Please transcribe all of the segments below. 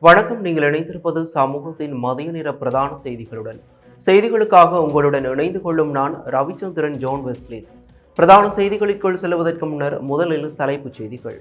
வணக்கம். நீங்கள் இணைந்திருப்பது சமூகத்தின் மதிய நேர பிரதான செய்திகளுடன். செய்திகளுக்காக உங்களுடன் இணைந்து கொள்ளும் நான் ரவிச்சந்திரன் ஜோன் வெஸ்லி. பிரதான செய்திகளுக்குள் செல்வதற்கு முன்னர் முதலில் தலைப்புச் செய்திகள்.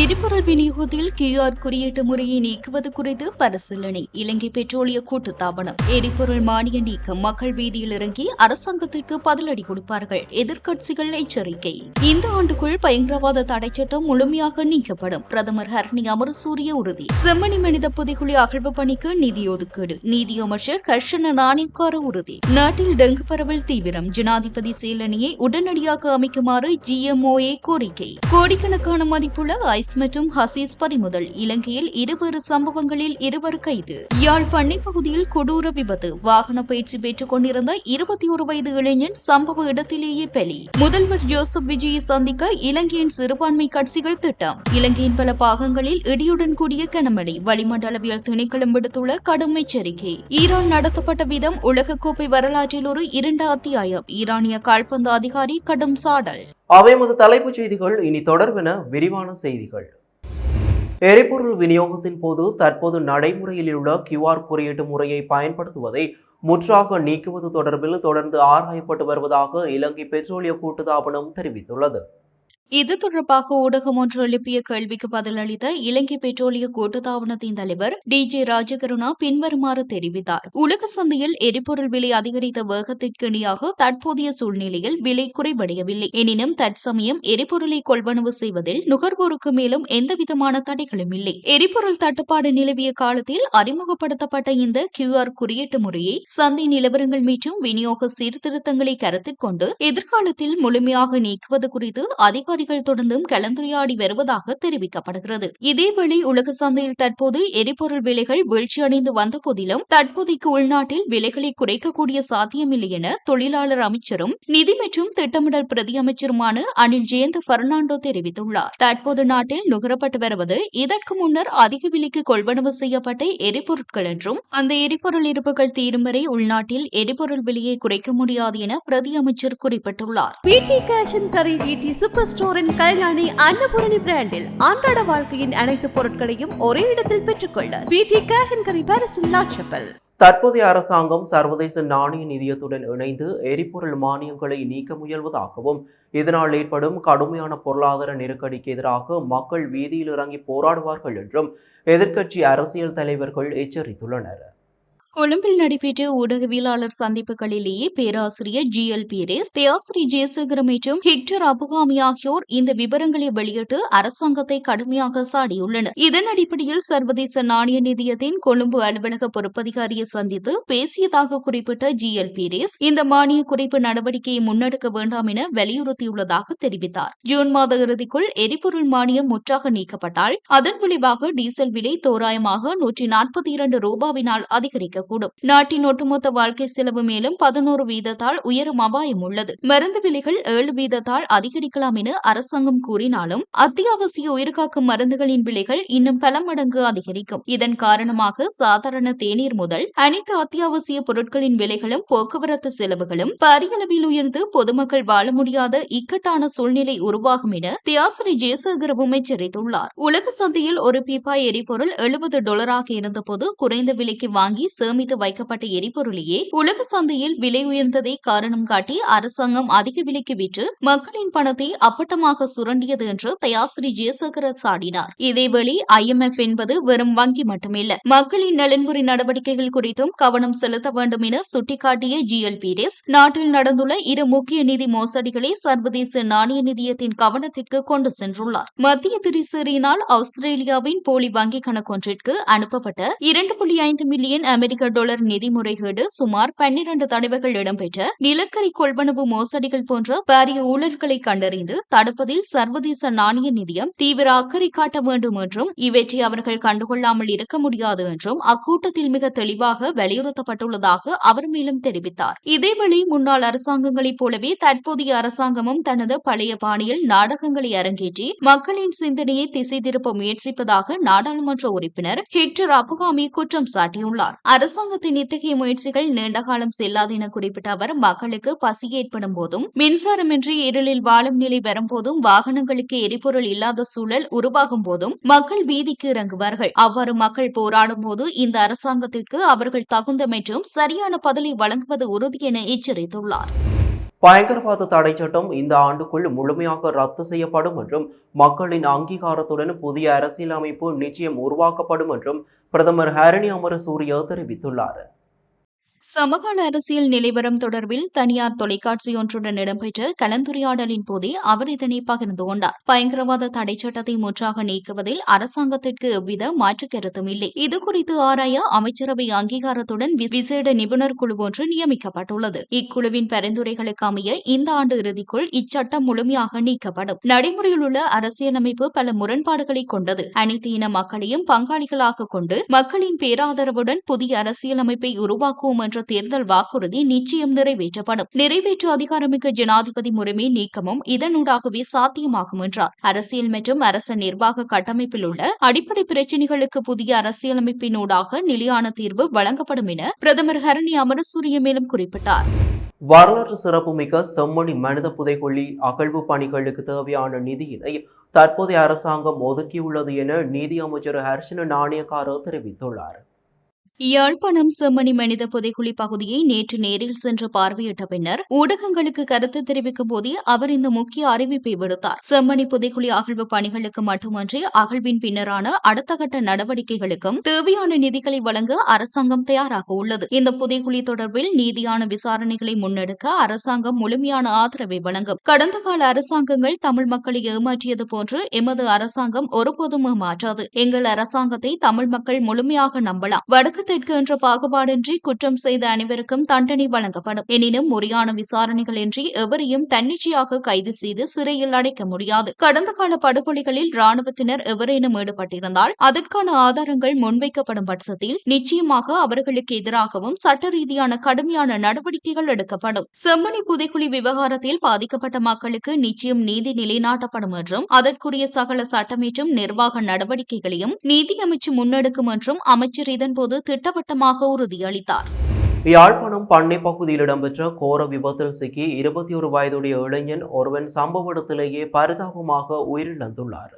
எரிபொருள் விநியோகத்தில் QR குறியீட்டு முறையை நீக்குவது குறித்து பரிசீலனை. இலங்கை பெட்ரோலிய கூட்டுத்தாபனம் எரிபொருள் மானிய நீக்கம். மக்கள் வீதியில் இறங்கி அரசாங்கத்திற்கு பதிலடி கொடுப்பார்கள். எதிர்க்கட்சிகள் எச்சரிக்கை. இந்த ஆண்டுக்குள் பயங்கரவாத தடை சட்டம் முழுமையாக நீக்கப்படும். பிரதமர் ஹரணி அமரசூரிய உறுதி. செம்மணி மனித புதைகுழி அகழ்வு பணிக்கு நிதி ஒதுக்கீடு. நீதியமைச்சர் ஹர்ஷன நாணயக்கார உறுதி. நாட்டில் டெங்கு பரவல் தீவிரம். ஜனாதிபதி செயலணியை உடனடியாக அமைக்குமாறு GMOA கோரிக்கை. கோடிக்கணக்கான மதிப்புள்ள மற்றும் ஹசீஸ் பறிமுதல். இலங்கையில் இருவேறு சம்பவங்களில் இருவர் கைது. யாழ் பண்ணை பகுதியில் கொடூர விபத்து. வாகன பயிற்சி பெற்றுக் கொண்டிருந்த 21 வயது இளைஞன் சம்பவ இடத்திலேயே பலி. முதல்வர் ஜோசப் விஜயை சந்திக்க இலங்கையின் சிறுபான்மை கட்சிகள் திட்டம். இலங்கையின் பல பாகங்களில் இடியுடன் கூடிய கனமழை. வளிமண்டலவியல் திணைக்களம் விடுத்துள்ள கடும் எச்சரிக்கை. ஈரான் நடத்தப்பட்ட விதம் உலகக்கோப்பை வரலாற்றில் ஒரு இருண்ட அத்தியாயம். ஈரானிய கால்பந்து அதிகாரி கடும் சாடல். அவை முதல் தலைப்புச் செய்திகள். இனி தொடர்பென விரிவான செய்திகள். எரிபொருள் விநியோகத்தின் போது தற்போது நடைமுறையில் உள்ள QR குறியீட்டு முறையை பயன்படுத்துவதை முற்றாக நீக்குவது தொடர்பில் தொடர்ந்து ஆராயப்பட்டு வருவதாக இலங்கை பெட்ரோலிய கூட்டுத்தாபனம் தெரிவித்துள்ளது. இது தொடர்பாக ஊடகம் ஒன்று எழுப்பிய கேள்விக்கு பதிலளித்த இலங்கை பெட்ரோலிய கூட்டுத்தாபனத்தின் தலைவர் DJ ராஜகருணா பின்வருமாறு தெரிவித்தார். உலக சந்தையில் எரிபொருள் விலை அதிகரித்த வேகத்திற்கு இணையாக தற்போதைய சூழ்நிலையில் விலை குறைவடையவில்லை. எனினும் தற்சமயம் எரிபொருளை கொள்வனவு செய்வதில் நுகர்வோருக்கு மேலும் எந்தவிதமான தடைகளும் இல்லை. எரிபொருள் தட்டுப்பாடு நிலவிய காலத்தில் அறிமுகப்படுத்தப்பட்ட இந்த QR குறியீட்டு முறையை சந்தை நிலவரங்கள் மற்றும் விநியோக சீர்திருத்தங்களை கருத்தில் கொண்டு எதிர்காலத்தில் முழுமையாக நீக்குவது குறித்து அதிகாரிகள் தொடர்ந்தும் கலந்துரையாடி வருவதாக தெரிவிக்கப்படுகிறது. இதேவேளை உலக சந்தையில் தற்போது எரிபொருள் விலைகள் வீழ்ச்சியடைந்து வந்த போதிலும் தற்போதைக்கு உள்நாட்டில் விலைகளை குறைக்கக்கூடிய சாத்தியமில்லை என தொழிலாளர் அமைச்சரும் நிதி மற்றும் திட்டமிடல் பிரதி அமைச்சருமான அனில் ஜெயந்த் பெர்னாண்டோ தெரிவித்துள்ளார். தற்போது நாட்டில் நுகரப்பட்டு வருவது இதற்கு முன்னர் அதிக விலைக்கு கொள்வனவு செய்யப்பட்ட எரிபொருட்கள் என்றும் அந்த எரிபொருள் இருப்புகள் தீரும் வரை உள்நாட்டில் எரிபொருள் விலையை குறைக்க முடியாது என பிரதி அமைச்சர் குறிப்பிட்டுள்ளார். கல்யாணி அன்னபூரணி பிராண்டில் அன்றாட வாழ்க்கையின் அனைத்து பொருட்களையும் ஒரே இடத்தில் பெற்றுக்கொள்ள தற்போதைய அரசாங்கம் சர்வதேச நாணய நிதியத்துடன் இணைந்து எரிபொருள் மானியங்களை நீக்க முயல்வதாகவும் இதனால் ஏற்படும் கடுமையான பொருளாதார நெருக்கடிக்கு எதிராக மக்கள் வீதியில் இறங்கி போராடுவார்கள் என்றும் எதிர்க்கட்சி அரசியல் தலைவர்கள் எச்சரித்துள்ளனர். கொழும்பில் நடைபெற்ற ஊடகவியலாளர் சந்திப்புகளிலேயே பேராசிரியர் GL பீரேஸ், தியாஸ்ரீ ஜெயசேகர மற்றும் ஹெக்டர் அபுகாமி ஆகியோர் இந்த விவரங்களை வெளியிட்டு அரசாங்கத்தை கடுமையாக சாடியுள்ளனர். இதன் அடிப்படையில் சர்வதேச நாணய நிதியத்தின் கொழும்பு அலுவலக பொறுப்பதிகாரியை சந்தித்து பேசியதாக குறிப்பிட்ட GL பீரேஸ் இந்த மானிய குறைப்பு நடவடிக்கையை முன்னெடுக்க வேண்டாம் என வலியுறுத்தியுள்ளதாக தெரிவித்தார். ஜூன் மாத இறுதிக்குள் எரிபொருள் மானியம் முற்றாக நீக்கப்பட்டால் அதன் விளைவாக டீசல் விலை தோராயமாக 142 ரூபாவினால் அதிகரிக்க கூடும். நாட்டின் ஒட்டுமொத்த வாழ்க்கை செலவு மேலும் 11 வீதத்தால் உயரும் அபாயம் உள்ளது. மருந்து விலைகள் 7 வீதத்தால் அதிகரிக்கலாம் என அரசாங்கம் கூறினாலும் அத்தியாவசிய உயிர்காக்கும் மருந்துகளின் விலைகள் இன்னும் பல மடங்கு அதிகரிக்கும். இதன் காரணமாக சாதாரண தேநீர் முதல் அனைத்து அத்தியாவசிய பொருட்களின் விலைகளும் போக்குவரத்து செலவுகளும் பாரியளவில் உயர்ந்து பொதுமக்கள் வாழ முடியாத இக்கட்டான சூழ்நிலை உருவாகும் என தியாஸ்ரீ ஜெயசேகரவும் எச்சரித்துள்ளார். உலக சந்தையில் ஒரு பீப்பாய் எரிபொருள் $70 இருந்தபோது குறைந்த விலைக்கு வாங்கி சேமித்து வைக்கப்பட்ட எரிபொருளையே உலக சந்தையில் விலை உயர்ந்ததை காரணம் காட்டி அரசாங்கம் அதிக விலைக்கு விற்று மக்களின் பணத்தை அப்பட்டமாக சுரண்டியது என்று தியாஸ்ரீ ஜெயசேகர சாடினார். இதேவேளை IMF என்பது வெறும் வங்கி மட்டுமில்ல, மக்களின் நலன்புரி நடவடிக்கைகள் குறித்தும் கவனம் செலுத்த வேண்டும் என சுட்டிக்காட்டிய GL பீரேஸ் நாட்டில் நடந்துள்ள இரு முக்கிய நிதி மோசடிகளை சர்வதேச நாணய நிதியத்தின் கவனத்திற்கு கொண்டு சென்றுள்ளார். மத்திய திரிசேரியினால் ஆஸ்திரேலியாவின் போலி வங்கி கணக்கொன்றிற்கு அனுப்பப்பட்ட $2.5 மில்லியன் அமெரிக்க டாலர் நிதி முறைகேடு, சுமார் 12 தடவைகள் இடம்பெற்ற நிலக்கரி கொள்வனவு மோசடிகள் போன்ற பாரிய ஊழல்களை கண்டறிந்து தடுப்பதில் சர்வதேச நாணய நிதியம் தீவிர அக்கறை காட்ட வேண்டும் என்றும் இவற்றை அவர்கள் கண்டுகொள்ளாமல் இருக்க முடியாது என்றும் அக்கூட்டத்தில் மிக தெளிவாக வலியுறுத்தப்பட்டுள்ளதாக அவர் மேலும் தெரிவித்தார். இதேவேளை முன்னாள் அரசாங்கங்களைப் போலவே தற்போதைய அரசாங்கமும் தனது பழைய பாணியில் நாடகங்களை அரங்கேற்றி மக்களின் சிந்தனையை திசை திருப்ப முயற்சிப்பதாக நாடாளுமன்ற உறுப்பினர் ஹெக்டர் அபுகாமி குற்றம் சாட்டியுள்ளார். அரசு அரசாங்கத்தின் இத்தகைய முயற்சிகள் நீண்டகாலம் செல்லாது என குறிப்பிட்ட அவர் மக்களுக்கு பசி ஏற்படும் போதும் மின்சாரமின்றி இருளில் வாழும் நிலை வரும்போதும் வாகனங்களுக்கு எரிபொருள் இல்லாத சூழல் உருவாகும் போதும் மக்கள் வீதிக்கு இறங்குவார்கள். அவ்வாறு மக்கள் போராடும் போது இந்த அரசாங்கத்திற்கு அவர்கள் தகுந்த மற்றும் சரியான பதிலை வழங்குவது உறுதி என எச்சரித்துள்ளார். பயங்கரவாத தடை சட்டம் இந்த ஆண்டுக்குள் முழுமையாக ரத்து செய்யப்படும் என்றும் மக்களின் அங்கீகாரத்துடன் புதிய அரசியலமைப்பு நிச்சயம் உருவாக்கப்படும் என்றும் பிரதமர் ஹரணி அமரசூரிய தெரிவித்துள்ளார். சமகால அரசியல் நிலவரம் தொடர்பில் தனியார் தொலைக்காட்சியொன்றுடன் இடம்பெற்ற கலந்துரையாடலின் போதே அவர் இதனை பகிர்ந்து கொண்டார். பயங்கரவாத தடை சட்டத்தை முற்றாக நீக்குவதில் அரசாங்கத்திற்கு எவ்வித மாற்று கருத்தும் இல்லை. இதுகுறித்து ஆராய அமைச்சரவை அங்கீகாரத்துடன் விசேட நிபுணர் குழு ஒன்று நியமிக்கப்பட்டுள்ளது. இக்குழுவின் பரிந்துரைகளுக்கு அமைய இந்த ஆண்டு இறுதிக்குள் இச்சட்டம் முழுமையாக நீக்கப்படும். நடைமுறையில் உள்ள அரசியலமைப்பு பல முரண்பாடுகளை கொண்டது. அனைத்து இன மக்களையும் பங்காளிகளாக கொண்டு மக்களின் பேராதரவுடன் புதிய அரசியலமைப்பை உருவாக்குவோம் என்ற தேர்தல் வாக்குறுதி நிச்சயம் நிறைவேற்றப்படும். நிறைவேற்று அதிகாரமிக்க ஜனாதிபதி முறைமை நீக்கமும் இதனூடாகவே சாத்தியமாகும் என்றார். அரசியல் மற்றும் அரச நிர்வாக கட்டமைப்பில் உள்ள அடிப்படை பிரச்சினைகளுக்கு புதிய அரசியலமைப்பினூடாக நிலையான தீர்வு வழங்கப்படும் என பிரதமர் ஹரணி அமரசூரிய மேலும் குறிப்பிட்டார். வரலாற்று சிறப்புமிக்க செம்மணி மனித புதைகுழி அகழ்வு பணிகளுக்கு தேவையான நிதியினை தற்போதைய அரசாங்கம் ஒதுக்கியுள்ளது என நீதி அமைச்சர் ஹர்ஷன நாணயக்கார தெரிவித்துள்ளார். யாழ்ப்பாணம் செம்மணி மனித புதைகுழி பகுதியை நேற்று நேரில் சென்று பார்வையிட்ட பின்னர் ஊடகங்களுக்கு கருத்து தெரிவிக்கும் போதே அவர் இந்த முக்கிய அறிவிப்பை விடுத்தார். செம்மணி புதைகுழி அகழ்வு பணிகளுக்கு மட்டுமன்றி அகழ்வின் பின்னரான அடுத்த கட்ட நடவடிக்கைகளுக்கும் தேவையான நிதிகளை வழங்க அரசாங்கம் தயாராக உள்ளது. இந்த புதைகுழி தொடர்பில் நீதியான விசாரணைகளை முன்னெடுக்க அரசாங்கம் முழுமையான ஆதரவை வழங்கும். கடந்த கால அரசாங்கங்கள் தமிழ் மக்களை ஏமாற்றியது போன்று எமது அரசாங்கம் ஒருபோதும் ஏமாற்றாது. எங்கள் அரசாங்கத்தை தமிழ் மக்கள் முழுமையாக நம்பலாம். வடக்கு தெற்கு என்ற பாகுபாடின்றி குற்றம் செய்த அனைவருக்கும் தண்டனை வழங்கப்படும். எனினும் முறையான விசாரணைகள் இன்றி எவரையும் தன்னிச்சையாக கைது செய்து சிறையில் அடைக்க முடியாது. கடந்த கால படுகொலைகளில் ராணுவத்தினர் எவரேனும் ஈடுபட்டிருந்தால் அதற்கான ஆதாரங்கள் முன்வைக்கப்படும் பட்சத்தில் நிச்சயமாக அவர்களுக்கு எதிராகவும் சட்ட ரீதியான கடுமையான நடவடிக்கைகள் எடுக்கப்படும். செம்மணி புதைக்குழி விவகாரத்தில் பாதிக்கப்பட்ட மக்களுக்கு நிச்சயம் நீதி நிலைநாட்டப்படும் என்றும் அதற்குரிய சகல சட்ட மற்றும் நிர்வாக நடவடிக்கைகளையும் நீதி அமைச்சு முன்னெடுக்கும் என்றும் அமைச்சர் இதன்போது திட்டவட்டமாக உறுதியளித்தார். யாழ்ப்பாணம் பண்ணை பகுதியில் இடம்பெற்ற கோர விபத்தில் சிக்கி 21 வயதுடைய இளைஞன் ஒருவன் சம்பவ இடத்திலேயே பரிதாபமாக உயிரிழந்துள்ளார்.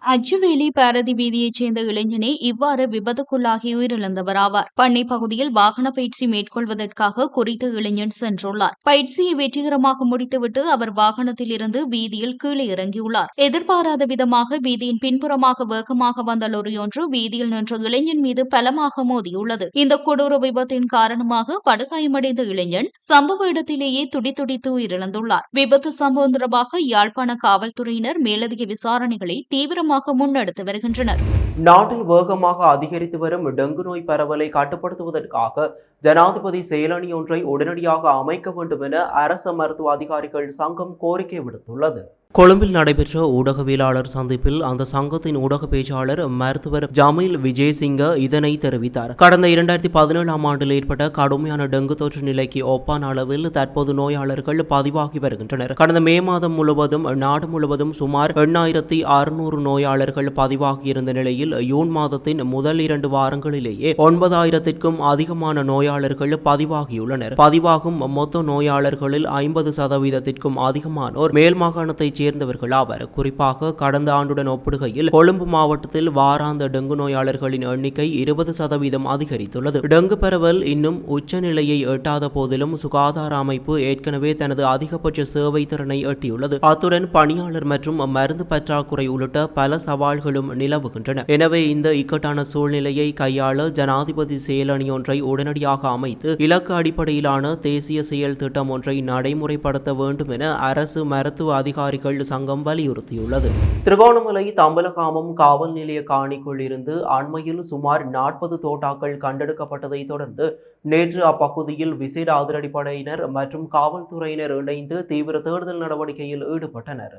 அச்சுவேலி பாரதி வீதியைச் சேர்ந்த இளைஞனே இவ்வாறு விபத்துக்குள்ளாகி உயிரிழந்தவர் ஆவார். பண்ணை பகுதியில் வாகன பயிற்சி மேற்கொள்வதற்காக குறித்த இளைஞன் சென்றுள்ளார். பயிற்சியை வெற்றிகரமாக முடித்துவிட்டு அவர் வாகனத்தில் இருந்து வீதியில் கீழே இறங்கியுள்ளார். எதிர்பாராத விதமாக வீதியின் பின்புறமாக வேகமாக வந்த லொரியொன்று வீதியில் நின்ற இளைஞன் மீது பலமாக மோதியுள்ளது. இந்த கொடூர விபத்தின் காரணமாக படுகாயமடைந்த இளைஞன் சம்பவ இடத்திலேயே துடிதுடித்து உயிரிழந்துள்ளார். விபத்து சம்பவம் தொடர்பாக யாழ்ப்பாண காவல்துறையினர் மேலதிக விசாரணைகளை தீவிரமாக முன்னெடுத்து வருகின்றனர். நாட்டில் வேகமாக அதிகரித்து வரும் டெங்கு நோய் பரவலை கட்டுப்படுத்துவதற்காக ஜனாதிபதி செயலணி ஒன்றை உடனடியாக அமைக்க வேண்டும் என அரச மருத்துவ அதிகாரிகள் சங்கம் கோரிக்கை விடுத்துள்ளது. கொழும்பில் நடைபெற்ற ஊடகவியலாளர் சந்திப்பில் அந்த சங்கத்தின் ஊடக பேச்சாளர் மருத்துவர் ஜமீல் விஜயசிங்க இதனை தெரிவித்தார். கடந்த 2017ஆம் ஆண்டில் ஏற்பட்ட கடுமையான டெங்கு தொற்று நிலைக்கு ஒப்பான அளவில் தற்போது நோயாளர்கள் பதிவாகி வருகின்றனர். கடந்த மே மாதம் முழுவதும் நாடு முழுவதும் சுமார் 8600 நோயாளர்கள் பதிவாகியிருந்த நிலையில் ஜூன் மாதத்தின் முதல் 2 வாரங்களிலேயே 9000க்கும் அதிகமான நோயாளர்கள் பதிவாகியுள்ளனர். பதிவாகும் மொத்த நோயாளர்களில் 50%க்கும் அதிகமானோர் மேல் மாகாணத்தை சேர்ந்தவர்கள் ஆவர். குறிப்பாக கடந்த ஆண்டுடன் ஒப்பிடுகையில் கொழும்பு மாவட்டத்தில் வாராந்த டெங்கு நோயாளர்களின் எண்ணிக்கை 20% அதிகரித்துள்ளது. டெங்கு பரவல் இன்னும் உச்சநிலையை எட்டாத போதிலும் சுகாதார அமைப்பு ஏற்கனவே தனது அதிகபட்ச சேவை திறனை எட்டியுள்ளது. அத்துடன் பணியாளர் மற்றும் மருந்து பற்றாக்குறை உள்ளிட்ட பல சவால்களும் நிலவுகின்றன. எனவே இந்த இக்கட்டான சூழ்நிலையை கையாள ஜனாதிபதி செயலணி ஒன்றை உடனடியாக அமைத்து இலக்கு அடிப்படையிலான தேசிய செயல் திட்டம் ஒன்றை நடைமுறைப்படுத்த வேண்டும் என அரசு மருத்துவ அதிகாரிகள் சங்கம் வலியுறுத்தியுள்ளது. திருகோணமலை தம்பலகாமம் காவல் நிலைய காணிக்குள் இருந்து அண்மையில் சுமார் 40 தோட்டாக்கள் கண்டெடுக்கப்பட்டதை தொடர்ந்து நேற்று அப்பகுதியில் விசேட அதிரடிப்படையினர் மற்றும் காவல்துறையினர் இணைந்து தீவிர தேடுதல் நடவடிக்கையில் ஈடுபட்டனர்.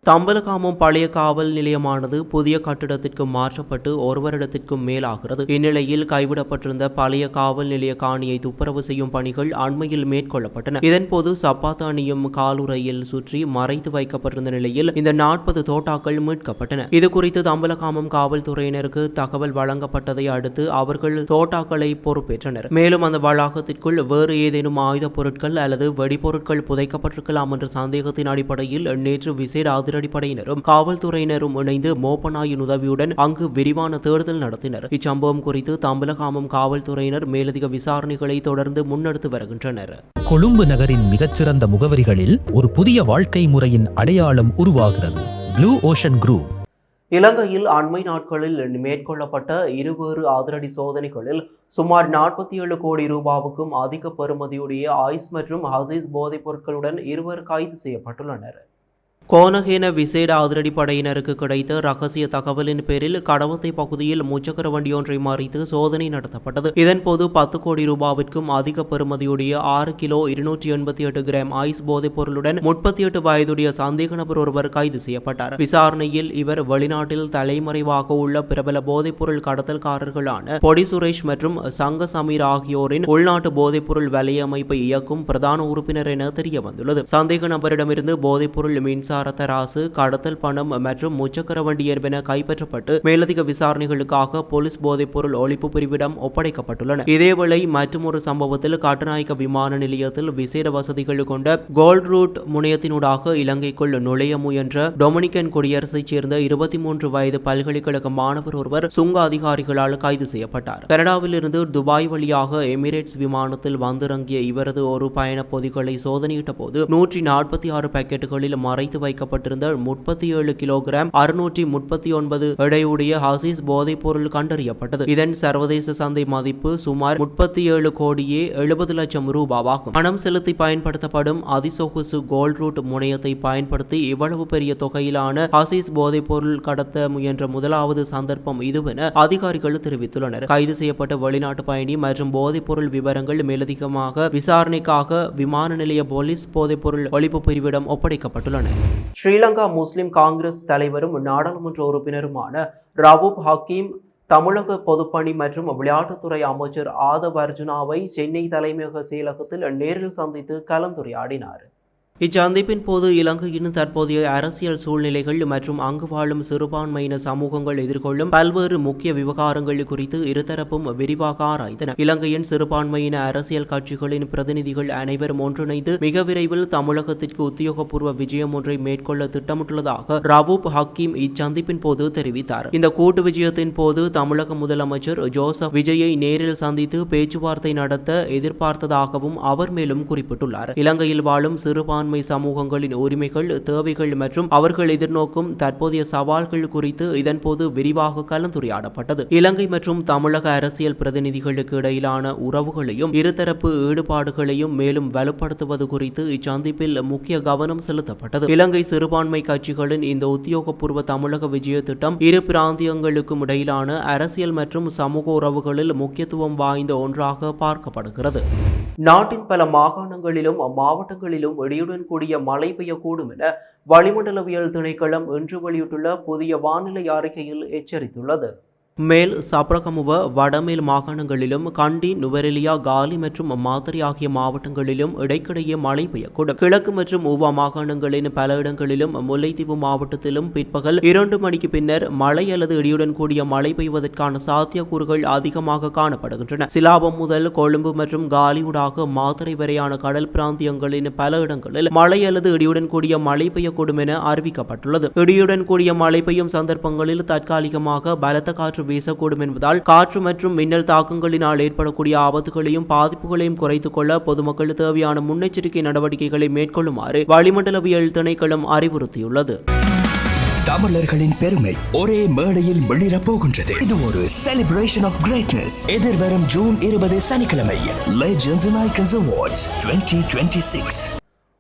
தம்பலகாமம் பழைய காவல் நிலையமானது புதிய கட்டிடத்திற்கு மாற்றப்பட்டு ஒரு வருடத்திற்கும் மேலாகிறது. இந்நிலையில் கைவிடப்பட்டிருந்த பழைய காவல் நிலைய காணியை துப்புரவு செய்யும் பணிகள் அண்மையில் மேற்கொள்ளப்பட்டன. இதன்போது சப்பாத்து அணியும் காலுறையில் சுற்றி மறைத்து வைக்கப்பட்டிருந்த நிலையில் இந்த 40 தோட்டாக்கள் மீட்கப்பட்டன. இதுகுறித்து தம்பலகாமம் காவல்துறையினருக்கு தகவல் வழங்கப்பட்டதை அடுத்து அவர்கள் தோட்டாக்களை பொறுப்பேற்றனர். மேலும் அந்த வளாகத்திற்குள் வேறு ஏதேனும் ஆயுதப் பொருட்கள் அல்லது வெடிபொருட்கள் புதைக்கப்பட்டிருக்கலாம் என்ற சந்தேகத்தின் அடிப்படையில் நேற்று விசேட அதிரடிப்படையினரும் காவல்துறையினரும் இணைந்து மோப்பநாயின் உதவியுடன் அங்கு விரிவான தேடுதல் நடத்தினர். இச்சம்பவம் குறித்து தம்பலகாமம் காவல்துறையினர் மேலதிக விசாரணைகளை தொடர்ந்து முன்னெடுத்து வருகின்றனர். கொழும்பு நகரின் மிகச்சிறந்த முகவரிகளில் ஒரு புதிய வாழ்க்கை முறையின் அடையாளம் உருவாகிறது. Blue ocean group. இலங்கையில் அண்மை நாட்களில் மேற்கொள்ளப்பட்ட இருவேறு அதிரடி சோதனைகளில் சுமார் 47 கோடி ரூபாவுக்கும் அதிக பெறுமதியுடைய ஐஸ் மற்றும் ஹசீஸ் போதைப் பொருட்களுடன் இருவர் கைது செய்யப்பட்டுள்ளனர். கோனகேன விசேட அதிரடிப்படையினருக்கு கிடைத்த ரகசிய தகவலின் பேரில் கடவத்தை பகுதியில் முச்சக்கர வண்டியொன்றை மறித்து சோதனை நடத்தப்பட்டது. இதன்போது 10 கோடி ரூபாவிற்கும் அதிக பெறுமதியுடைய 6 கிலோ 288 கிராம் ஐஸ் போதைப் பொருளுடன் 38 வயதுடைய சந்தேக நபர் ஒருவர் கைது செய்யப்பட்டார். விசாரணையில் இவர் வெளிநாட்டில் தலைமறைவாக உள்ள பிரபல போதைப் பொருள் கடத்தல்காரர்களான பொடி சுரேஷ் மற்றும் சங்க சமீர் ஆகியோரின் உள்நாட்டு போதைப் பொருள் வலையமைப்பை இயக்கும் பிரதான உறுப்பினர் என தெரிய வந்துள்ளது. சந்தேக நபரிடமிருந்து போதைப் பொருள் மின்சார தராசு, கடத்தல் பணம் மற்றும் முச்சக்கர வண்டி என்பன கைப்பற்றப்பட்டு மேலதிக விசாரணைகளுக்காக போலீஸ் போதைப் பொருள் ஒழிப்பு பிரிவிடம் ஒப்படைக்கப்பட்டுள்ளன. இதேவேளை மற்றொரு சம்பவத்தில் கட்டுநாயக்க விமான நிலையத்தில் விசேட வசதிகள் கொண்ட கோல்ட் ரூட் முனையத்தினூடாக இலங்கைக்குள் நுழைய முயன்ற டொமினிக்கன் குடியரசைச் சேர்ந்த 23 வயது பல்கலைக்கழக மாணவர் ஒருவர் சுங்க அதிகாரிகளால் கைது செய்யப்பட்டார். கனடாவில் இருந்து துபாய் வழியாக எமிரேட்ஸ் விமானத்தில் வந்திறங்கிய இவரது ஒரு பயண பொதிகளை சோதனையிட்ட போது 146 பாக்கெட்டுகளில் மறைத்து வைக்கப்பட்டிருந்த 37 கிலோகிராம் 639 எடையுடைய ஹசீஸ் போதைப் பொருள் கண்டறியப்பட்டது. இதன் சர்வதேச சந்தை மதிப்பு சுமார் 37 கோடியே 70 லட்சம் ரூபாவாகும். பணம் செலுத்தி பயன்படுத்தப்படும் அதிசொகுசு கோல்ட் ரூட் முனையத்தை பயன்படுத்தி இவ்வளவு பெரிய தொகையிலான ஹசீஸ் போதைப் பொருள் கடத்த முயன்ற முதலாவது சந்தர்ப்பம் இதுவென அதிகாரிகள் தெரிவித்துள்ளனர். கைது செய்யப்பட்ட வெளிநாட்டு பயணி மற்றும் போதைப் பொருள் விவரங்கள் மேலதிகமாக விசாரணைக்காக விமான நிலைய போலீஸ் போதைப் பொருள் ஒழிப்பு பிரிவிடம் ஒப்படைக்கப்பட்டுள்ளன. ஸ்ரீலங்கா முஸ்லிம் காங்கிரஸ் தலைவரும் நாடாளுமன்ற உறுப்பினருமான ரவூப் ஹக்கீம் தமிழக பொதுப்பணி மற்றும் விளையாட்டுத்துறை அமைச்சர் ஆதவ் அர்ஜுனாவை சென்னை தலைமையக செயலகத்தில் நேரில் சந்தித்து கலந்துரையாடினார். இச்சந்திப்பின் போது இலங்கையின் தற்போதைய அரசியல் சூழ்நிலைகள் மற்றும் அங்கு வாழும் சிறுபான்மையின சமூகங்கள் எதிர்கொள்ளும் பல்வேறு முக்கிய விவகாரங்கள் குறித்து இருதரப்பும் விரிவாக ஆராய்ந்தன. இலங்கையின் சிறுபான்மையின அரசியல் கட்சிகளின் பிரதிநிதிகள் அனைவரும் ஒன்றிணைந்து மிக விரைவில் தமிழகத்திற்கு உத்தியோகபூர்வ விஜயம் ஒன்றை மேற்கொள்ள திட்டமிட்டுள்ளதாக ரவூப் ஹக்கீம் இச்சந்திப்பின் போது தெரிவித்தார். இந்த கூட்டு விஜயத்தின் போது தமிழக முதலமைச்சர் ஜோசப் விஜயை நேரில் சந்தித்து பேச்சுவார்த்தை நடத்த எதிர்பார்த்ததாகவும் அவர் மேலும் குறிப்பிட்டுள்ளார். இலங்கையில் வாழும் சிறுபான்மை சமூகங்களின் உரிமைகள், தேவைகள் மற்றும் அவர்கள் எதிர்நோக்கும் தற்போதைய சவால்கள் குறித்து இதன்போது விரிவாக கலந்துரையாடப்பட்டது. இலங்கை மற்றும் தமிழக அரசியல் பிரதிநிதிகளுக்கு இடையிலான உறவுகளையும் இருதரப்பு ஈடுபாடுகளையும் மேலும் வலுப்படுத்துவது குறித்து இச்சந்திப்பில் முக்கிய கவனம் செலுத்தப்பட்டது. இலங்கை சிறுபான்மை கட்சிகளின் இந்த உத்தியோகபூர்வ தமிழக விஜய திட்டம் இரு பிராந்தியங்களுக்கும் இடையிலான அரசியல் மற்றும் சமூக உறவுகளில் முக்கியத்துவம் வாய்ந்த ஒன்றாக பார்க்கப்படுகிறது. நாட்டின் பல மாகாணங்களிலும் மாவட்டங்களிலும் இடியுடன் கூடிய மழை பெய்யக்கூடும் என வளிமண்டலவியல் திணைக்களம் இன்று வெளியிட்டுள்ள புதிய வானிலை அறிக்கையில் எச்சரித்துள்ளது. மேல் சப்ரகமுவ வடமேல் மாகாணங்களிலும் கண்டி, நுவரெலியா, காலி மற்றும் மாத்தறை ஆகிய மாவட்டங்களிலும் இடைக்கிடையே மழை பெய்யக்கூடும். கிழக்கு மற்றும் ஊவா மாகாணங்களின் பல இடங்களிலும் முல்லைத்தீவு மாவட்டத்திலும் பிற்பகல் 2 மணிக்கு பின்னர் மழை அல்லது இடியுடன் கூடிய மழை பெய்வதற்கான சாத்தியக்கூறுகள் அதிகமாக காணப்படுகின்றன. சிலாபம் முதல் கொழும்பு மற்றும் காலியூடாக மாத்தறை வரையான கடல் பிராந்தியங்களின் பல இடங்களில் மழை அல்லது இடியுடன் கூடிய மழை பெய்யக்கூடும் என அறிவிக்கப்பட்டுள்ளது. இடியுடன் கூடிய மழை பெய்யும் சந்தர்ப்பங்களில் தற்காலிகமாக பலத்த காற்று வீசக்கூடும் என்பதால் காற்று மற்றும் மின்னல் தாக்கங்களினால் ஏற்படக்கூடிய ஆபத்துகளையும் பாதிப்புகளையும் குறைத்துக் கொள்ள பொதுமக்கள் தேவையான முன்னெச்சரிக்கை நடவடிக்கைகளை மேற்கொள்ளுமாறு வளிமண்டலவியல் திணைக்களம் அறிவுறுத்தியுள்ளது. தமிழர்களின் பெருமை ஒரே மேடையில் மிளிரப் போகின்றது. இது ஒரு celebration of greatness. எதிர்வரும் ஜூன் 20 சனிக்கிழமை Legends and Icons Awards 2026.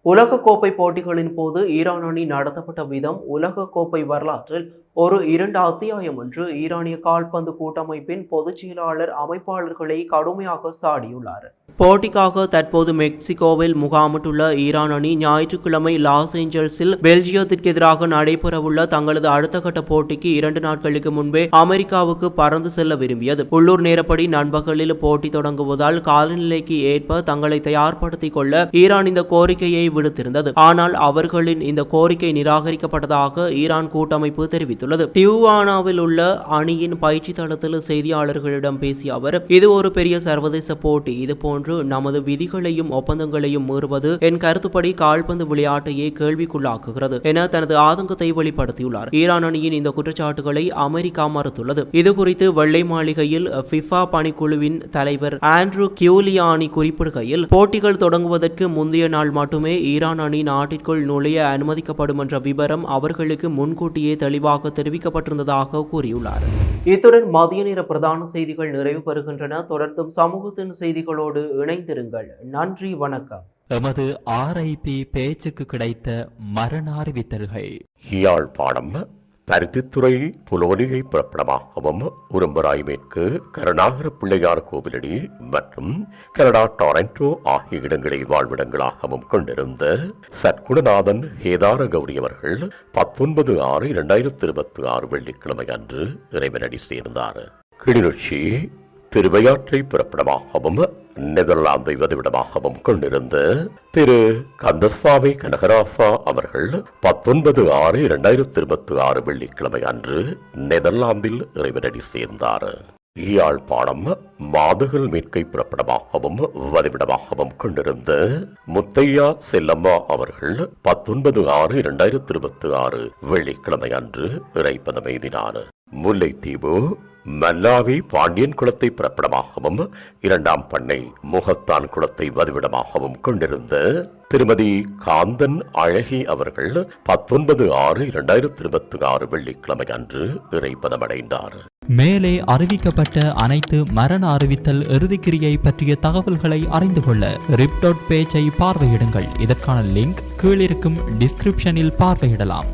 உலகக்கோப்பை போட்டிகளின் போது ஈரான் அணி நடத்தப்பட்ட விதம் உலகக்கோப்பை வரலாற்றில் ஒரு 2 அத்தியாயம் என்று ஈரானிய கால்பந்து கூட்டமைப்பின் பொதுச் செயலாளர் அமைப்பாளர்களை கடுமையாக சாடியுள்ளார். போட்டிக்காக தற்போது மெக்சிகோவில் முகாமிட்டுள்ள ஈரான் அணி ஞாயிற்றுக்கிழமை லாஸ் ஏஞ்சல்ஸில் பெல்ஜியத்திற்கு எதிராக நடைபெறவுள்ள தங்களது அடுத்த கட்ட போட்டிக்கு 2 நாட்களுக்கு முன்பே அமெரிக்காவுக்கு பறந்து செல்ல விரும்பியது. உள்ளூர் நேரப்படி நண்பகலில் போட்டி தொடங்குவதால் காலநிலைக்கு ஏற்ப தங்களை தயார்படுத்திக் கொள்ள ஈரான் இந்த கோரிக்கையை விடுத்திருந்தது. ஆனால் அவர்களின் இந்த கோரிக்கை நிராகரிக்கப்பட்டதாக ஈரான் கூட்டமைப்பு தெரிவித்துள்ளது. டியூவானாவில் உள்ள அணியின் பயிற்சி தளத்தில் செய்தியாளர்களிடம் பேசிய அவர், இது ஒரு பெரிய சர்வதேச போட்டி, இதுபோன்று நமது விதிகளையும் ஒப்பந்தங்களையும் மீறுவது என் கருத்துப்படி கால்பந்து விளையாட்டையே கேள்விக்குள்ளாக்குகிறது என தனது ஆதங்கத்தை வெளிப்படுத்தியுள்ளார். ஈரான் அணியின் இந்த குற்றச்சாட்டுகளை அமெரிக்கா மறுத்துள்ளது. இதுகுறித்து வெள்ளை மாளிகையில் ஃபிஃபா பணிக்குழுவின் தலைவர் ஆண்ட்ரூ கியூலியானி குறிப்பிடுகையில், போட்டிகள் தொடங்குவதற்கு முந்தைய நாள் மட்டுமே ஈரான் அணி நாட்டிற்குள் நுழைய அனுமதிக்கப்படும் என்ற விவரம் அவர்களுக்கு முன்கூட்டியே தெளிவாக தெரிவிக்கப்பட்டிருந்ததாக கூறியுள்ளார். இத்துடன் மதிய நேர பிரதான செய்திகள் நிறைவு பெறுகின்றன. தொடர்ந்தும் சமூகத்தின் செய்திகளோடு இணைந்திருங்கள். நன்றி, வணக்கம். எமது RIP பேச்சுக்கு கிடைத்த மரண அறிவித்தல்கள். யாழ்ப்பாணம் பருத்தித்துறை புலோலிகை புறப்படமாகவும் உரும்பராய் மேற்கு கருணாகர பிள்ளையார் கோவிலடி மற்றும் கனடா டொரண்டோ ஆகிய இடங்களை வாழ்விடங்களாகவும் கொண்டிருந்த சற்குணநாதன் ஹேதார கௌரி அவர்கள் 19/6/2026 வெள்ளிக்கிழமை அன்று இறைவனடி சேர்ந்தார். கிளிநொச்சி திருவையாற்றை புறப்படமாகவும் நெதர்லாந்தை வதிவிடமாகவும் கொண்டிருந்த திரு கந்தசாமி கனகராசா அவர்கள் 19/6/2026 வெள்ளிக்கிழமை அன்று நெதர்லாந்தில் இறைவனடி சேர்ந்தார். யாழ்ப்பாணம் மாதுகல் மேற்கை புறப்படமாகவும் வதிவிடமாகவும் கொண்டிருந்த முத்தையா செல்லம்மா அவர்கள் 19/6/2026 வெள்ளிக்கிழமை அன்று இறைப்பதம் எய்தினார். முல்லைத்தீவு மல்லாவி பாண்டியன் குளத்தை பிறப்பிடமாகவும் 2ஆம் பண்ணை முகத்தான் குளத்தை வதிவிடமாகவும் கொண்டிருந்த திருமதி காந்தன் அழகி அவர்கள் 19/6/2026 வெள்ளிக்கிழமை அன்று இறைப்பதமடைந்தார். மேலே அறிவிக்கப்பட்ட அனைத்து மரண அறிவித்தல் இறுதிக்கிரியை பற்றிய தகவல்களை அறிந்து கொள்ள ரிப்டாட் பேஜை பார்வையிடுங்கள். இதற்கான லிங்க் கீழிருக்கும் டிஸ்கிரிப்ஷனில் பார்வையிடலாம்.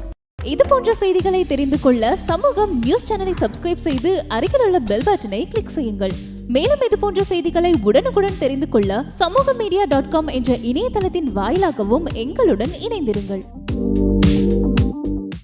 இது போன்ற செய்திகளை தெரிந்து கொள்ள சமூகம் நியூஸ் சேனலை சப்ஸ்கிரைப் செய்து அருகில் உள்ள பெல் பட்டனை கிளிக் செய்யுங்கள். மேலும் இது போன்ற செய்திகளை உடனுக்குடன் தெரிந்து கொள்ள சமூகமீடியா.com என்ற இணையதளத்தின் வாயிலாகவும் எங்களுடன் இணைந்திருங்கள்.